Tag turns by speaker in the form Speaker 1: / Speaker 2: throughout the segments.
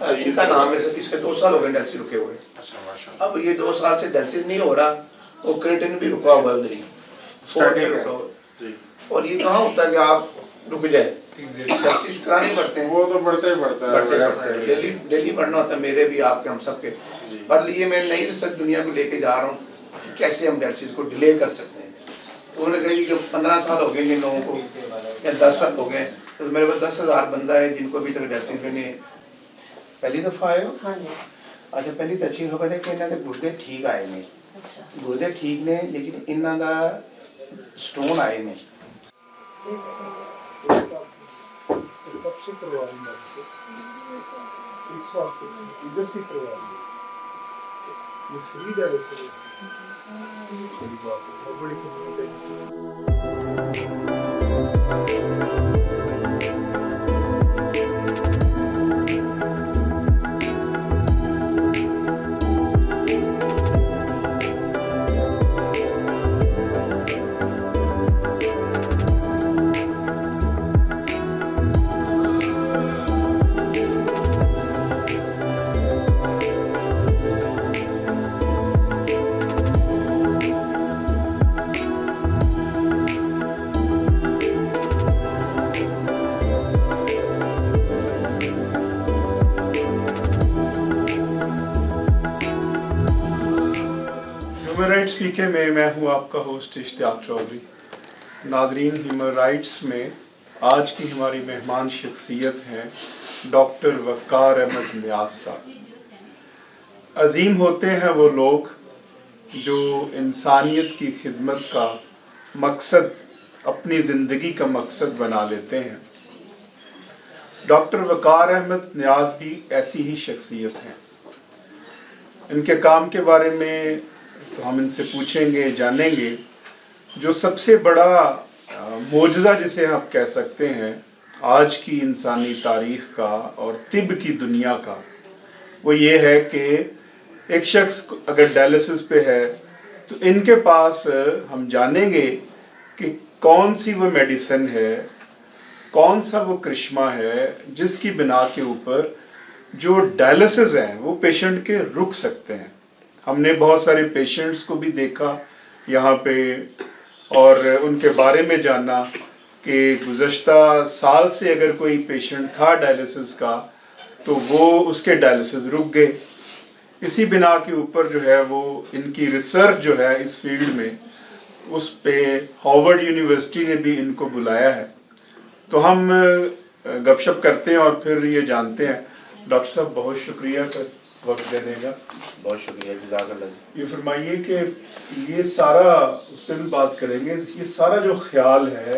Speaker 1: इनका नाम है, इसके 2 साल हो गए डायलिसिस रुके हुए। अब ये 2 साल से डायलिसिस नहीं हो रहा, वो क्रिएटिनिन भी रुका हुआ है उधर ही, रुका हुआ। और ये कहाँ होता है कि आप रुक जाए, डायलिसिस कराने पड़ते हैं,
Speaker 2: वो तो बढ़ता ही बढ़ता है,
Speaker 1: डेली पढ़ना होता है, मेरे भी आपके हम सबके। पर ये मैं नई रिसर्च दुनिया को लेके जा रहा हूँ, कैसे हम डायलिसिस को डिले कर सकते हैं। तो उन्होंने कहा कि जो 15 साल हो गए जिन लोगों को, या 10 साल हो गए, तो मेरे पास 10,000 बंदा है जिनको अभी तक डायलिसिस में नहीं। पहली दफ़ा आए हो?
Speaker 3: हाँ जी।
Speaker 1: अच्छा, पहली तो अच्छी खबर है कि इन्होंने गुर्दे ठीक आए ने,
Speaker 3: अच्छा।
Speaker 1: गुर्दे ठीक ने, लेकिन इन्हों का स्टोन आए ने।
Speaker 4: ह्यूमन राइट्स पीके में मैं हूँ आपका होस्ट इश्तियाक चौधरी। नाजरीन, ह्यूमन राइट्स में आज की हमारी मेहमान शख्सियत हैं डॉक्टर वक़ार अहमद नियाज़ साहब। अजीम होते हैं वो लोग जो इंसानियत की खिदमत का मकसद अपनी ज़िंदगी का मकसद बना लेते हैं। डॉक्टर वक़ार अहमद नियाज़ भी ऐसी ही शख्सियत हैं। इनके काम के बारे में तो हम इनसे पूछेंगे, जानेंगे। जो सबसे बड़ा मोजज़ा जिसे आप कह सकते हैं आज की इंसानी तारीख़ का और तिब की दुनिया का, वो ये है कि एक शख्स अगर डायलिसिस पे है तो इनके पास हम जानेंगे कि कौन सी वो मेडिसिन है, कौन सा वो करिश्मा है जिसकी बिना के ऊपर जो डायलिसिस हैं वो पेशेंट के रुक सकते हैं। हमने बहुत सारे पेशेंट्स को भी देखा यहाँ पे और उनके बारे में जाना कि गुज़श्ता साल से अगर कोई पेशेंट था डायलिसिस का तो वो उसके डायलिसिस रुक गए। इसी बिना के ऊपर जो है वो इनकी रिसर्च जो है इस फील्ड में, उस पे हार्वर्ड यूनिवर्सिटी ने भी इनको बुलाया है। तो हम गपशप करते हैं और फिर ये जानते हैं। डॉक्टर साहब, बहुत शुक्रिया कर वक्त देने का।
Speaker 1: बहुत शुक्रिया, जज़ाकल्लाह।
Speaker 4: ये फरमाइए कि ये सारा, उस पर भी बात करेंगे, ये सारा जो ख्याल है,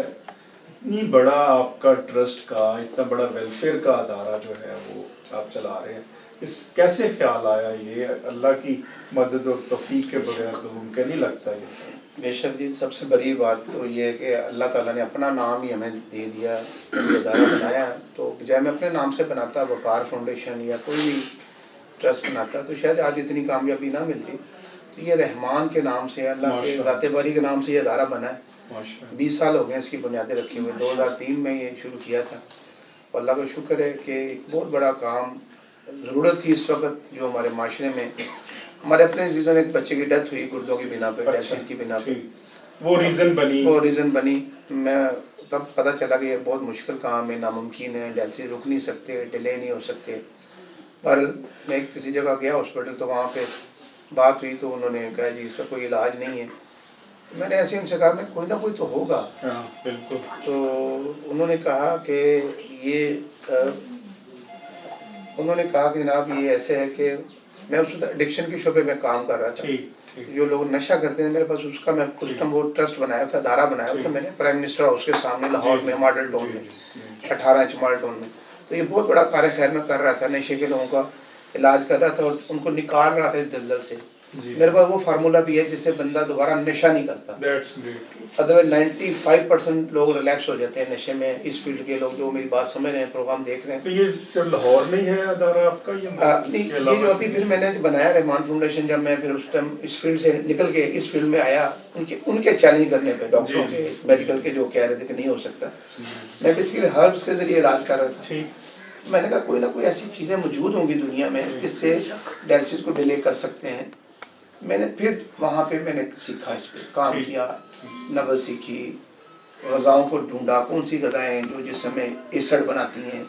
Speaker 4: इतनी बड़ा आपका ट्रस्ट का, इतना बड़ा वेलफेयर का अदारा जो है वो आप चला रहे हैं, इस कैसे ख्याल आया? ये अल्लाह की मदद और तौफीक के बगैर तो मुमकिन नहीं लगता ये सब।
Speaker 1: बेशक जी, सबसे बड़ी बात तो ये है कि अल्लाह ताला ने अपना नाम ही हमें दे दिया, अदारा बनाया। तो बजाय मैं अपने नाम से बनाता, वक़ार फाउंडेशन या कोई भी ट्रस्ट बनाता, तो शायद आज इतनी कामयाबी ना मिलती। तो ये रहमान के नाम से, अल्लाह के ज़ाते बारी के नाम से ये अदारा बना है। 20 साल हो गए इसकी बुनियादें रखी हुई। 2003 में ये शुरू किया था। और अल्लाह का शुक्र है कि एक बहुत बड़ा काम, ज़रूरत थी इस वक्त जो हमारे माशरे में, हमारे अपने अजीज़ों में एक बच्चे की डेथ हुई गुर्दों की बिना पर, डायलिसिस की बिना पर।
Speaker 4: वो रीज़न बनी। मैं तब पता चला कि ये बहुत मुश्किल काम है, नामुमकिन है, डायलिसिस रुक नहीं सकते, डिले नहीं हो सकते। पर मैं किसी जगह गया हॉस्पिटल, तो वहाँ पे बात हुई तो उन्होंने कहा जी इसका कोई इलाज नहीं है। मैंने ऐसे उनसे कहा मैं कोई ना कोई तो होगा। बिल्कुल।
Speaker 1: तो उन्होंने कहा कि उन्होंने कहा कि जनाब ये ऐसे है कि मैं उस एडिक्शन के शोबे में काम कर रहा था। जो लोग नशा करते हैं, मेरे पास उसका मैं कुछ वो ट्रस्ट बनाया था, दायरा बनाया था मैंने, प्राइम मिनिस्टर हाउस के सामने लाहौर में, मॉडल टाउन में, 18 इंच मॉडल टाउन में। तो ये बहुत बड़ा कार्य खैर में कर रहा था, नशे के लोगों का इलाज कर रहा था और उनको निकाल रहा था इस दलदल से। मेरे पास वो फार्मूला भी है जिससे बंदा दोबारा नशा नहीं करता। अदरवाइज 95% लोग रिलैक्स हो जाते हैं नशे में। इस फील्ड के लोग जो मेरी बात समझ रहे हैं, प्रोग्राम देख रहे हैं।
Speaker 4: तो ये सिर्फ लाहौर में ही है अदारा आपका?
Speaker 1: नहीं, ये जो अभी फिर मैंने बनाया रहमान फाउंडेशन, जब मैं फिर उस टाइम इस फील्ड से निकल के इस फील्ड में आया, उनके चैलेंज करने पे, डॉक्टरों के, मेडिकल के, जो कह रहे थे कि नहीं हो सकता, मैं बेसिकली हर्ब्स के जरिए इलाज कर रहा था। میں نے کہا کوئی نہ کوئی ایسی چیزیں موجود ہوں گی دنیا میں جس سے ڈائلسس کو ڈیلے کر سکتے ہیں. میں نے پھر وہاں پہ میں نے سیکھا، اس پہ کام کیا، نبض سیکھی، غذاؤں کو ڈھونڈا، کون سی غذائیں ہیں جو جسم میں ایسڈ بناتی ہیں،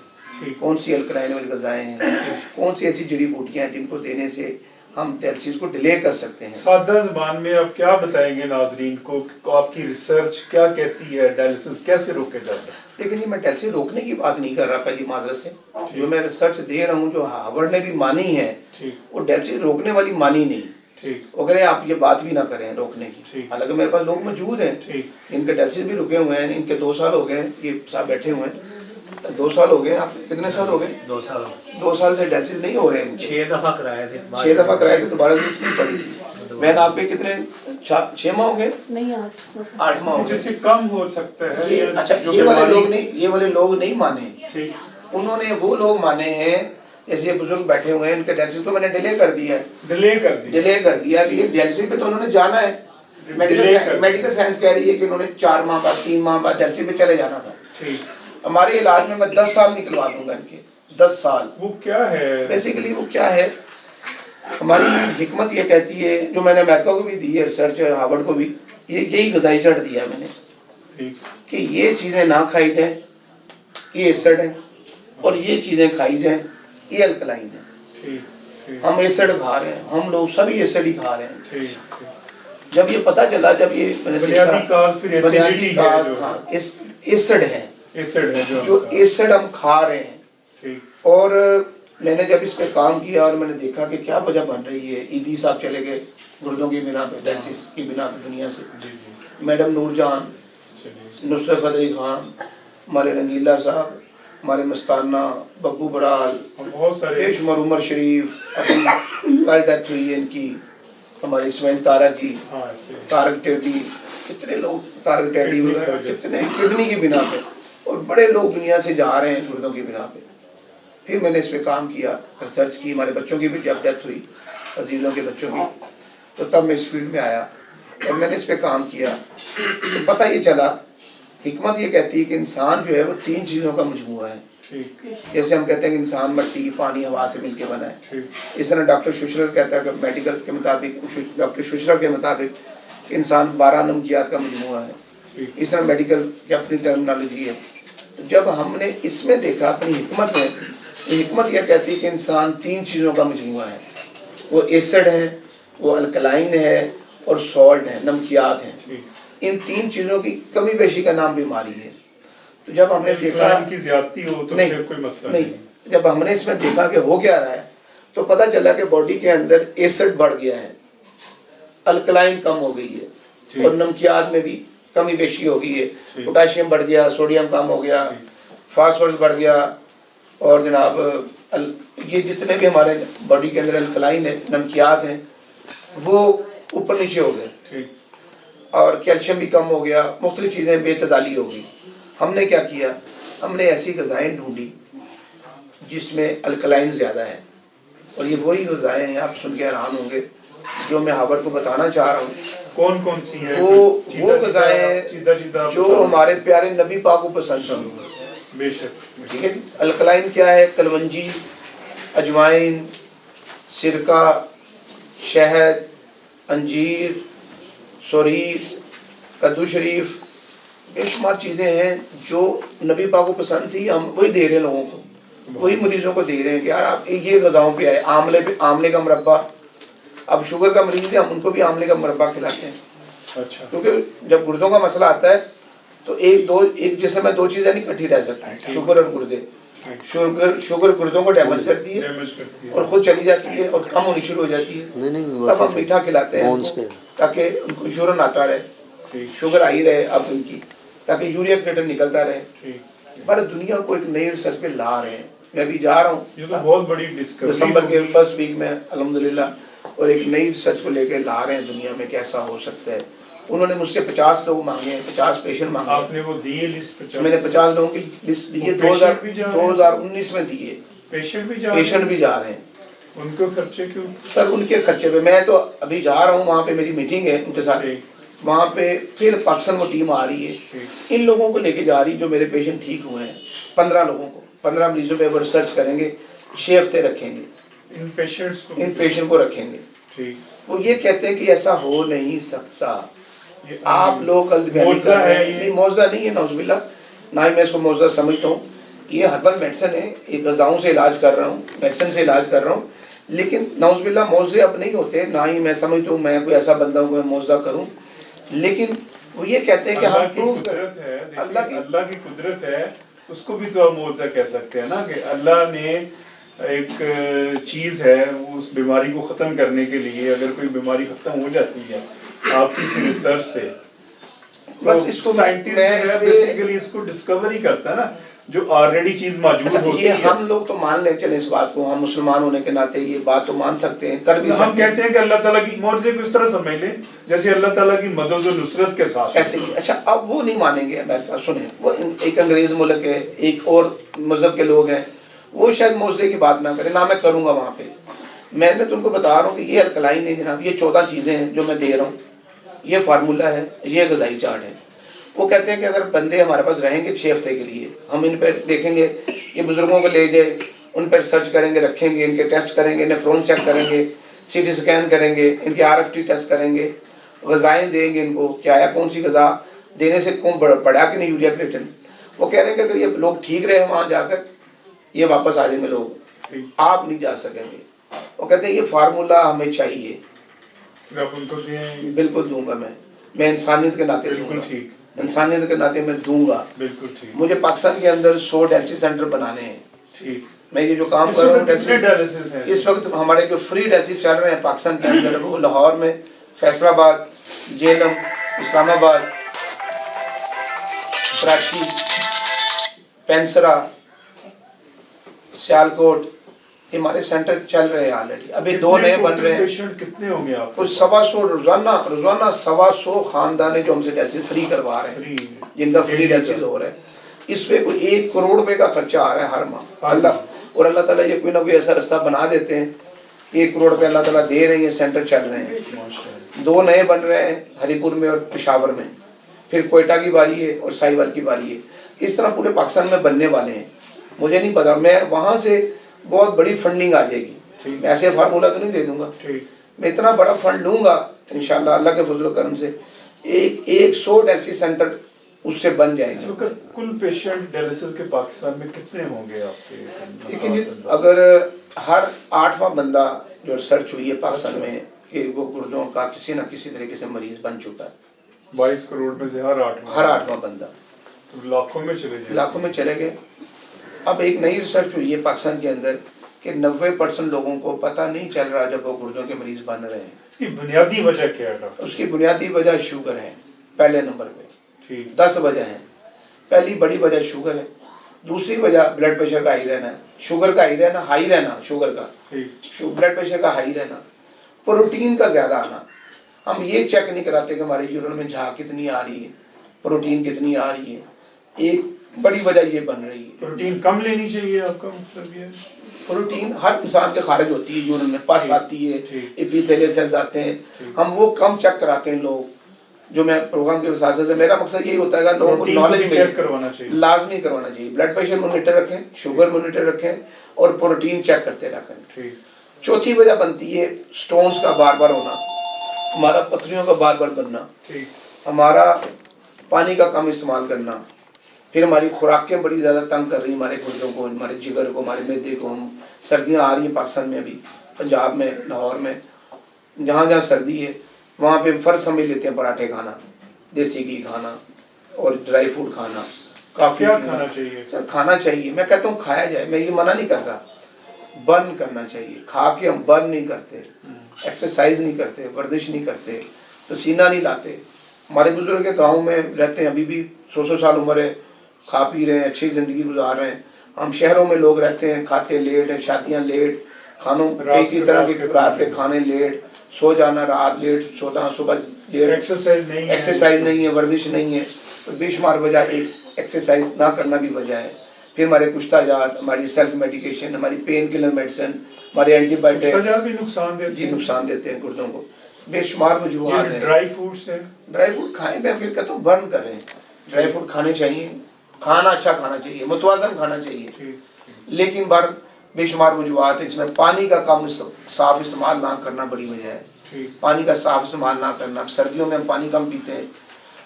Speaker 1: کون سی الکلائن والی غذائیں ہیں، کون سی ایسی جڑی بوٹیاں ہیں جن کو دینے سے ہم ڈائلسس کو ڈیلے کر سکتے ہیں.
Speaker 4: سادہ زبان میں آپ کیا بتائیں گے ناظرین کو، آپ کی ریسرچ کیا کہتی ہے ڈائلسس کیسے روکے جا سکتے ہیں؟
Speaker 1: لیکن یہ میں ڈائلسس روکنے کی بات نہیں کر رہا پہلی معذرت سے. جو میں ریسرچ دے رہا ہوں جو ہارورڈ نے بھی مانی ہے وہ ڈائلسس روکنے والی مانی نہیں. اگر آپ یہ بات بھی نہ کریں روکنے کی، حالانکہ میرے پاس لوگ موجود ہیں ان کے ڈائلسس بھی رکے ہوئے ہیں، ان کے 2 سال ہو گئے، یہ صاحب بیٹھے ہوئے ہیں 2 سال ہو گئے. آپ کتنے سال ہو گئے؟
Speaker 3: 2 سال.
Speaker 1: 2 سال سے ڈائلسس نہیں ہو رہے ہیں.
Speaker 3: 6 دفعہ کرائے تھے.
Speaker 1: 6 دفعہ کرائے تھے، دوبارہ ضرورت نہیں پڑی تھی. میں نے آپ کے کتنے 6 ماہ ہو گئے؟ نہیں 8 ماہ ہو گئے.
Speaker 4: جس سے کم ہو سکتا ہے.
Speaker 1: اچھا یہ والے لوگ نہیں مانے، انہوں نے وہ لوگ مانے ہیں جیسے بزرگ بیٹھے ہوئے ہیں، ان کے ڈائلسس کو میں نے ڈیلے کر دیا کہ یہ ڈائلسس پہ تو انہوں نے جانا ہے. میڈیکل سائنس کہہ رہی ہے کہ انہوں نے 4 ماہ بعد 3 ماہ بعد ڈائلسس پہ چلے جانا تھا. ہمارے علاج میں 10 سال نکلوا دوں گا ان کے 10 سال.
Speaker 4: وہ کیا ہے
Speaker 1: بیسیکلی وہ کیا ہے، ہماری حکمت یہ کہتی ہے، جو میں نے امریکہ کو بھی دی ہے ریسرچ، ہارورڈ کو بھی یہی غذائی چڑھ دیا میں نے کہ یہ چیزیں نہ کھائی جائیں، یہ ایسڈ ہے، اور یہ چیزیں کھائی جائیں، یہ الکلائن ہے. ہم ایسڈ کھا رہے ہیں، ہم لوگ سبھی ایسڈ ہی کھا رہے ہیں. جب یہ پتہ چلا، جب یہ بنیادی کاز ہاں ایسڈ ہے، جو ایسڈ ہم کھا رہے ہیں. اور میں نے جب اس پہ کام کیا اور میں نے دیکھا کہ کیا وجہ بن رہی ہے. ایدی صاحب چلے گئے گردوں کی بنا پہ، ڈائلسس کی بنا پہ دنیا سے. میڈم نور جان، نصرت فتح خان، ہمارے رنگیلا صاحب، ہمارے مستانہ، ببو برال، بے شمار، عمر شریف، ابھی کل ڈیتھ ہوئی ہے ان کی، ہمارے اسماعیل تارا کی، طارق ٹیڈی، کتنے لوگ، طارق ٹیڈی وغیرہ، کتنے کڈنی کی بنا پہ، اور بڑے لوگ دنیا سے جا رہے ہیں گردوں کی بنا پہ. پھر میں نے اس پہ کام کیا، ریسرچ کی، ہمارے بچوں کی بھی جب ڈیتھ ہوئی، عزیزوں کے بچوں کی، تو تب میں اس فیلڈ میں آیا اور میں نے اس پہ کام کیا. تو پتہ یہ چلا، حکمت یہ کہتی ہے کہ انسان جو ہے وہ 3 چیزوں کا مجموعہ ہے. جیسے ہم کہتے ہیں کہ انسان مٹی، پانی، ہوا سے مل کے بنا ہے. اس طرح ڈاکٹر شوشلر کہتا ہے کہ میڈیکل کے مطابق، ڈاکٹر شوشلر کے مطابق کہ انسان 12 نمکیات کا مجموعہ ہے. اس طرح میڈیکل کی اپنی ٹرمنالوجی ہے. جب ہم نے اس میں دیکھا اپنی حکمت میں، حکمت یہ کہتی ہے کہ انسان 3 چیزوں کا مجموعہ ہے. وہ ایسڈ ہے، وہ الکلائن ہے، اور سالٹ ہے، نمکیات ہیں. ان 3 چیزوں کی کمی بیشی کا نام بیماری ہے. تو جب ہم نے دیکھا
Speaker 4: کی زیادتی ہو تو پھر کوئی مسئلہ نہیں.
Speaker 1: جب ہم نے اس میں دیکھا کہ ہو کیا رہا ہے، تو پتہ چلا کہ باڈی کے اندر ایسڈ بڑھ گیا ہے، الکلائن کم ہو گئی ہے، اور نمکیات میں بھی کمی بیشی ہو گئی ہے. پوٹاشیم بڑھ گیا، سوڈیم کم ہو گیا، فاسفورس بڑھ گیا، اور جناب یہ جتنے بھی ہمارے باڈی کے اندر الکلائن ہے، نمکیات ہیں، وہ اوپر نیچے ہو گئے، اور کیلشیم بھی کم ہو گیا، مختلف چیزیں بے اعتدالی ہو گئی. ہم نے کیا کیا، ہم نے ایسی غذائیں ڈھونڈی جس میں الکلائن زیادہ ہے. اور یہ وہی غذائیں ہیں، آپ سن کے حیران ہوں گے، جو میں ہارورڈ کو بتانا چاہ رہا ہوں.
Speaker 4: کون سی ہیں؟
Speaker 1: وہ غذائیں جو ہمارے پیارے نبی پاک کو پسند ہیں.
Speaker 4: بے شک.
Speaker 1: ٹھیک ہے جی. الکلائن کیا ہے؟ کلونجی، اجوائن، سرکہ، شہد، انجیر، سوریر، کدو شریف، بے شمار چیزیں ہیں جو نبی پاک کو پسند تھی. ہم وہی دے رہے ہیں لوگوں کو، وہی مریضوں کو دے رہے ہیں کہ یار آپ یہ غذاؤں پہ آئے. آملے کا مربع، اب شوگر کا مریض ہے، ہم ان کو بھی آملے کا مربع کھلاتے ہیں.
Speaker 4: اچھا.
Speaker 1: کیونکہ جب گردوں کا مسئلہ آتا ہے تو ایک جسم میں 2 چیزیں نہیں اکٹھی رہ سکتی، شوگر اور گردے. شوگر گردوں کو ڈیمیج کرتی ہے اور خود چلی جاتی ہے اور کم ہونی شروع ہو جاتی ہے. تب ہم میٹھا کھلاتے ہیں تاکہ ان کو یورین آتا رہے، شوگر آئی رہے اب ان کی، تاکہ یوریا کریٹن نکلتا رہے. پر دنیا کو ایک نئی ریسرچ پہ لا رہے ہیں. میں ابھی جا رہا ہوں،
Speaker 4: یہ تو بہت بڑی ڈسکوری،
Speaker 1: دسمبر کے فرسٹ ویک میں الحمدللہ، اور ایک نئی ریسرچ کو لے کے لا رہے ہیں دنیا میں کیسا ہو سکتا ہے. انہوں نے مجھ سے 50 لوگ مانگے ہیں، 50 پیشنٹ مانگے.
Speaker 4: آپ نے وہ دیے لسٹ؟
Speaker 1: میں نے 50 لوگوں کی لسٹ دی ہے، 2019 میں دی ہے. پیشنٹ بھی جا رہے ہیں.
Speaker 4: ان کے خرچے کیوں؟
Speaker 1: سر ان کے خرچے پہ میں تو ابھی جا رہا ہوں، وہاں پہ میری میٹنگ ہے ان کے ساتھ. وہاں پہ پھر پاکستان کو ٹیم آ رہی ہے، ان لوگوں کو لے کے جا رہی جو میرے پیشنٹ ٹھیک ہوئے ہیں، 15 لوگوں کو. 15 मरीजों पे वो रिसर्च करेंगे, 6 हफ्ते रखेंगे,
Speaker 4: इन पेशेंट्स को
Speaker 1: इन पेशेंट को रखेंगे।
Speaker 4: ठीक,
Speaker 1: वो ये कहते हैं कि ऐसा हो नहीं सकता,
Speaker 4: ये
Speaker 1: आप लोग कल बयानी
Speaker 4: मौजज़ा
Speaker 1: कर रहे
Speaker 4: है
Speaker 1: हैं।
Speaker 4: ये?
Speaker 1: नहीं मौजज़ा नहीं है, नौज़ुबिल्लाह, ना ही मैं इसको मौजज़ा समझता हूँ। ये हर्बल मेडिसिन है, ये गज़ाओं से इलाज कर रहा हूँ, मेडिसिन से इलाज कर रहा हूँ, लेकिन नौज़ुबिल्लाह मौजज़े अब नहीं होते, ना ही मैं समझता हूँ मैं कोई ऐसा बंदा हूँ मैं मौजज़ा करूँ, लेकिन वो ये कहते हैं कि हम प्रूव
Speaker 4: कुदरत है, देखिए,
Speaker 1: अल्लाह
Speaker 4: अल्लाह की कुदरत है, उसको भी तो आप मौजज़ा कह सकते हैं ना, कि अल्लाह ने एक चीज़ है, वो उस बीमारी को ख़त्म करने के लिए, अगर कोई बीमारी ख़त्म हो जाती है आपकी किसी रिसर्च से,
Speaker 1: बस इसको
Speaker 4: साइंटिस्ट
Speaker 1: मैं
Speaker 4: बेसिकली इसको डिस्कवर ही करता है ना, जो ऑलरेडी चीज मौजूद
Speaker 1: अच्छा,
Speaker 4: होती
Speaker 1: ये
Speaker 4: है।
Speaker 1: हम लोग तो मान ले चले इस बात को, हम मुसलमान होने के नाते ये बात तो मान सकते हैं, कर भी
Speaker 4: हम
Speaker 1: सकते हैं।
Speaker 4: कहते हैं कि अल्लाह ताला की मौजज़े को इस तरह समझ ले जैसे अल्लाह ताला की मदद और नुसरत के साथ।
Speaker 1: ऐसे ही अच्छा, अब वो नहीं मानेंगे मेरे पास, सुने, वो एक अंग्रेज मुल्क है, एक और मजहब के लोग हैं, वो शायद मौजज़े की बात ना करें, ना मैं करूँगा वहाँ पे। मैंने तो उनको बता रहा हूँ कि ये अल्कलाइन है जनाब, ये 14 चीज़ें हैं जो मैं दे रहा हूँ, ये फार्मूला है, ये ग़िज़ाई चार्ट है। वो कहते हैं कि अगर बंदे हमारे पास रहेंगे 6 हफ्ते के लिए, हम इन पर देखेंगे, ये बुज़ुर्गों को ले जाए, उन पर सर्च करेंगे, रखेंगे, इनके टेस्ट करेंगे, नेफ्रॉन चेक करेंगे, CT स्कैन करेंगे, इनके RFT टेस्ट करेंगे, ग़िज़ाएँ देंगे इनको, क्या है कौन सी ग़िज़ा देने से कौन बढ़ा कि नहीं यूरिया क्रिएटिन। वो कह रहे हैं कि अगर ये लोग ठीक रहे वहाँ जाकर, ये वापस आ जाएंगे लोग, आप नहीं जा सकेंगे। वो कहते हैं ये फार्मूला हमें चाहिए।
Speaker 4: आप उनको दें,
Speaker 1: बिल्कुल दूंगा मैं इंसानियत के नाते
Speaker 4: बिल्कुल
Speaker 1: दूंगा,
Speaker 4: ठीक,
Speaker 1: इंसानियत के नाते मैं दूंगा।
Speaker 4: बिल्कुल ठीक,
Speaker 1: मुझे पाकिस्तान के अंदर 100 डायलिसिस सेंटर बनाने हैं।
Speaker 4: ठीक।
Speaker 1: मैं ये जो काम
Speaker 4: इस
Speaker 1: कर रहा
Speaker 4: वक्त कितने
Speaker 1: हूँ,
Speaker 4: डायलिसिस हैं?
Speaker 1: इस वक्त हमारे जो फ्री डायलिसिस चल रहे हैं पाकिस्तान के अंदर, वो लाहौर में, फैसलाबाद, जेलम, इस्लामाबाद, कराची, पेंसरा, सियालकोट, ये हमारे सेंटर चल रहे हैं ऑलरेडी। अभी 2 नए बन रहे हैं।
Speaker 4: पेशेंट कितने होंगे आप?
Speaker 1: कुछ 125 रोजाना 125 खानदान है जो हमसे डायलिसिस फ्री करवा रहे हैं, जिनका फ्री डायलिसिस हो रहा है। इस पे कोई 1 करोड़ रुपए का खर्चा आ रहा है हर माह। अल्लाह ताला ये कोई ना कोई ऐसा रास्ता बना देते हैं, 1 करोड़ रुपए अल्लाह ताला दे रहे हैं, सेंटर चल रहे हैं। 2 नए बन रहे हैं हरिपुर में और पेशावर में, फिर कोयटा की बारी है और साहिवाल की बारी है। इस तरह पूरे पाकिस्तान में बनने वाले हैं। मुझे नहीं पता, मैं वहाँ से बहुत बड़ी फंडिंग आ जाएगी, मैं ऐसे फार्मूला तो नहीं दे दूंगा, मैं इतना बड़ा फंड लूंगा इंशाल्लाह अल्लाह के फजल करम से, 100 डायलिसिस सेंटर उससे बन जाएंगे।
Speaker 4: इस वक्त कुल पेशेंट डायलिसिस के पाकिस्तान में कितने होंगे आपके?
Speaker 1: लेकिन अगर हर 8वां बंदा जो रिसर्च हुई है पाकिस्तान में कि वो गुर्दों का किसी न किसी तरीके से मरीज बन चुका है,
Speaker 4: 22 करोड़ में से हर
Speaker 1: 8वां बंदा,
Speaker 4: तो लाखों में चले गए,
Speaker 1: लाखों में चले गए। अब एक नई रिसर्च हुई है पाकिस्तान के अंदर कि 90% लोगों को पता नहीं चल रहा जब वो गुर्दों के मरीज बन रहे हैं।
Speaker 4: इसकी बुनियादी वजह क्या है डॉक्टर?
Speaker 1: उसकी बुनियादी वजह शुगर है पहले नंबर पे,
Speaker 4: ठीक,
Speaker 1: 10 वजह हैं। पहली बड़ी वजह शुगर है, दूसरी वजह ब्लड प्रेशर का हाई रहना, शुगर का हाई रहना, शुगर का, ब्लड प्रेशर का हाई रहना, प्रोटीन का ज्यादा आना। हम ये चेक नहीं कराते कि हमारे यूरिन में झाग कितनी आ रही है, प्रोटीन कितनी आ रही है, एक बड़ी वजह ये बन रही है।
Speaker 4: प्रोटीन कम लेनी चाहिए, आपका मतलब ये?
Speaker 1: प्रोटीन हर इंसान के खारिज होती है, यूरिन में पस आती है, एपिथेलियल सेल्स आते हैं, हम वो कम चेक कराते हैं लोग। जो मैं प्रोग्राम के वजह से मेरा मकसद यही होता है लोगों को नॉलेज मिले,
Speaker 4: करवाना चाहिए,
Speaker 1: लाजमी करवाना चाहिए। ब्लड प्रेशर मॉनिटर रखें, शुगर मॉनिटर रखें और प्रोटीन चेक करते रखें। चौथी वजह बनती है स्टोन्स का बार बार होना, हमारा पथरियों का बार बार बनना, हमारा पानी का कम इस्तेमाल करना, फिर हमारी खुराकें बड़ी ज़्यादा तंग कर रही हैं हमारे गुर्दों को, हमारे जिगर को, हमारे मैदे को। हम सर्दियाँ आ रही हैं पाकिस्तान में, अभी पंजाब में, लाहौर में, जहाँ जहाँ सर्दी है वहाँ पे फ़र्ज समझ लेते हैं पराठे खाना, देसी घी खाना और ड्राई फ्रूट खाना, काफ़ी
Speaker 4: खाना चाहिए।
Speaker 1: सर खाना चाहिए, मैं कहता हूँ खाया जाए, मैं ये मना नहीं कर रहा, बर्न करना चाहिए। खा के हम बर्न नहीं करते, एक्सरसाइज नहीं करते, वर्जिश नहीं करते, पसीना नहीं लाते। हमारे बुजुर्ग के गाँव में रहते हैं, अभी भी 100 साल उम्र है, खा पी रहे हैं, अच्छी ज़िंदगी गुजार रहे हैं। हम शहरों में लोग रहते हैं, खाते लेट है, शादियाँ लेट, खानों कई तरह के रात के खाने लेट, सो जाना रात लेट, सोना सुबह लेट, एक्सरसाइज नहीं है, वर्जिश नहीं है, तो बेशुमार वजह एक एक्सरसाइज ना करना भी वजह है। फिर हमारे कुश्ताजात, हमारी सेल्फ मेडिकेशन, हमारी पेन किलर मेडिसिन, हमारे एंटीबायोटिक
Speaker 4: भी नुकसान देते
Speaker 1: जी नुकसान देते हैं गुर्दों को, बेशुमार वजूहात हैं।
Speaker 4: ड्राई फ्रूट्स है,
Speaker 1: ड्राई फ्रूट खाएं, मैं फिर कहता हूँ बर्न करें, ड्राई फ्रूट खाने चाहिए, खाना अच्छा खाना चाहिए, मुतवाज़न खाना चाहिए। लेकिन बार बेशुमार वजूहत है, इसमें पानी का कम साफ इस्तेमाल ना करना बड़ी वजह है।
Speaker 4: ठीक।
Speaker 1: पानी का साफ इस्तेमाल ना करना, सर्दियों में हम पानी कम पीते हैं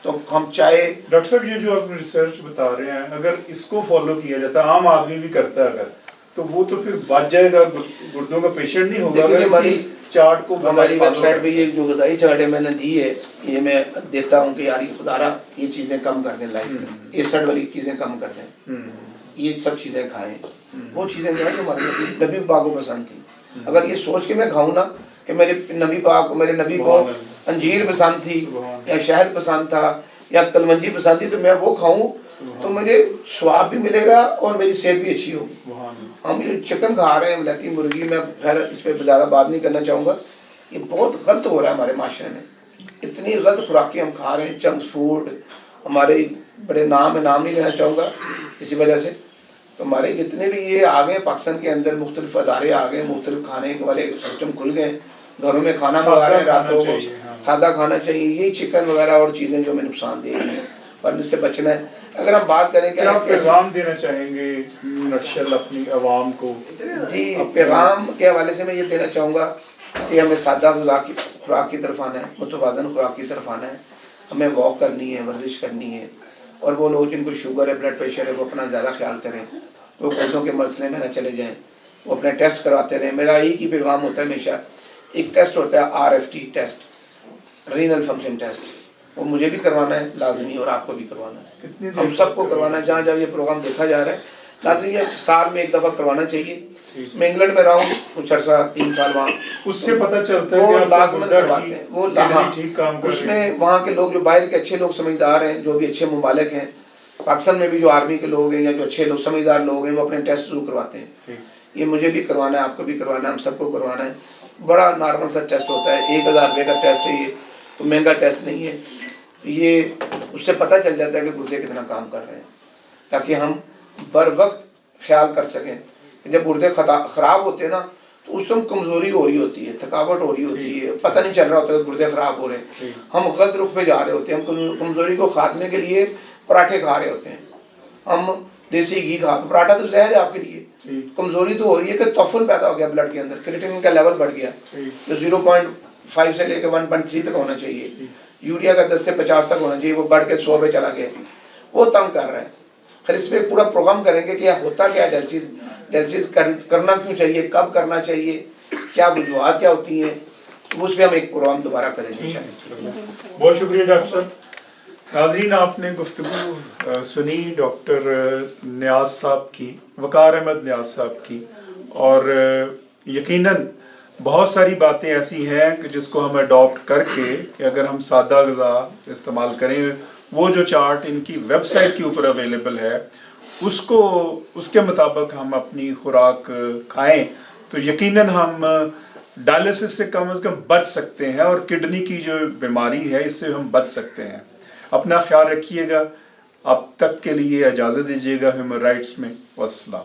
Speaker 1: तो हम चाय।
Speaker 4: डॉक्टर साहब ये जो आप रिसर्च बता रहे हैं, अगर इसको फॉलो किया जाता है, आम आदमी भी करता है अगर, तो वो तो फिर बच जाएगा, गुर्दों का पेशेंट नहीं होगा।
Speaker 1: देखिए,
Speaker 4: अगर
Speaker 1: हमारी
Speaker 4: चार्ट को
Speaker 1: हमारी वेबसाइट पे ये जो गदाई चार्ट है मैंने दी है, ये मैं देता हूँ कि यार ये खुदारा ये चीज़ें कम कर दें, लाइफ में ये सड़ वाली चीज़ें कम कर दें, ये सब चीज़ें खाएं, वो चीज़ें जो है जो हमारे नबी पाक को पसंद थी। अगर ये सोच के मैं खाऊँ ना कि मेरे नबी पाक को, मेरे नबी को अंजीर पसंद थी या शहद पसंद था या कलमंजी पसंद थी, तो मैं वो खाऊं तो मुझे स्वाद भी मिलेगा और मेरी सेहत भी अच्छी होगी। हम ये चिकन खा रहे हैं, मलैती मुर्गी, मैं खैर इस पर ज़्यादा बात नहीं करना चाहूँगा, ये बहुत गलत हो रहा है हमारे माशरे में। इतनी गलत खुराकें हम खा रहे हैं, जंक फूड, हमारे बड़े नाम नहीं लेना चाहूँगा इसी वजह से। तो हमारे जितने भी ये आ गए पाकिस्तान के अंदर, मुख्तलिफ अदारे आ गए, मुख्तलिफ खाने के वाले सिस्टम खुल गए, घरों में खाना मंगा रहे हैं रातों को, सादा खाना चाहिए, यही चिकन वगैरह और चीज़ें जो हमें नुकसान दे रही हैं, पर इससे बचना है। अगर हम बात करें कि
Speaker 4: आप पैगाम देना चाहेंगे नक्शल अपनी आवाम को?
Speaker 1: जी, पैगाम के हवाले से मैं ये देना चाहूँगा कि हमें सादा खुराक की तरफ आना है, मुतवाज़न खुराक की तरफ आना है, हमें वॉक करनी है, वर्जिश करनी है, और वो लोग जिनको शुगर है, ब्लड प्रेशर है, वो अपना ज़्यादा ख्याल करें, वो गुर्दों के मसले में न चले जाएँ, वो अपने टेस्ट करवाते रहें। मेरा एक ही पैगाम होता है हमेशा, एक टेस्ट होता है RFT test, renal function test, वो मुझे भी करवाना है लाजमी और आपको भी करवाना है, हम सबको करवाना है। जहाँ जहाँ ये प्रोग्राम देखा जा रहा है लाजमी है, साल में एक दफ़ा करवाना चाहिए। मैं इंग्लैंड में रहा हूँ कुछ अर्सा, 3 साल वहाँ,
Speaker 4: उससे पता चलता है
Speaker 1: वो
Speaker 4: कि
Speaker 1: लाजमन करवाते हैं, वो
Speaker 4: ठीक काम कर रहे हैं।
Speaker 1: उसमें वहाँ के लोग जो बाहर के अच्छे लोग समझदार हैं, जो भी अच्छे मुबालिक हैं, पाकिस्तान में भी जो आर्मी के लोग हैं या जो अच्छे लोग समझदार लोग हैं, वो अपने टेस्ट जरूर करवाते हैं। ये मुझे भी करवाना है, आपको भी करवाना है, हम सबको करवाना है। बड़ा नॉर्मल सा टेस्ट होता है, 1000 रुपये का टेस्ट है, ये तो महंगा टेस्ट नहीं है। ये उससे पता चल जाता है कि गुर्दे कितना काम कर रहे हैं, ताकि हम बर वक्त ख्याल कर सकें। जब गुर्दे ख़राब होते हैं ना, तो उस समय कमज़ोरी हो रही होती है, थकावट हो रही होती है, पता नहीं चल रहा होता कि गुर्दे ख़राब हो रहे हैं, हम गलत रुख पे जा रहे होते हैं, हम कमज़ोरी को खात्मे के लिए पराठे खा रहे होते हैं, हम देसी घी खा, पराठा तो जहर है आपके लिए। कमज़ोरी तो हो रही है कि तोफ़ुल पैदा हो गया ब्लड के अंदर, क्रिएटिनिन का लेवल बढ़ गया, तो 0.5 से लेकर 1.3 तक होना चाहिए, यूरिया का 10 से 50 तक होना चाहिए, वो बढ़ के 100 पे चला गया, वो तंग कर रहा है। फिर इस पर पूरा प्रोग्राम करेंगे कि होता क्या है डायलिसिस करना क्यों चाहिए, कब करना चाहिए, क्या वजूहत क्या होती हैं, तो उस पर हम एक प्रोग्राम दोबारा करेंगे।
Speaker 4: बहुत शुक्रिया डॉक्टर साहब। नाज़रीन, आपने गुफ्तगू सुनी डॉक्टर नियाज़ साहब की, वकार अहमद नियाज़ साहब की, और यकीनन बहुत सारी बातें ऐसी हैं कि जिसको हम अडॉप्ट करके कि अगर हम सादा ग़िज़ा इस्तेमाल करें, वो जो चार्ट इनकी वेबसाइट के ऊपर अवेलेबल है उसको उसके मुताबिक हम अपनी खुराक खाएं, तो यकीनन हम डायलिसिस से कम बच सकते हैं और किडनी की जो बीमारी है इससे हम बच सकते हैं। अपना ख्याल रखिएगा। अब तक के लिए इजाज़त दीजिएगा ह्यूमन राइट्स में। वस्सलाम।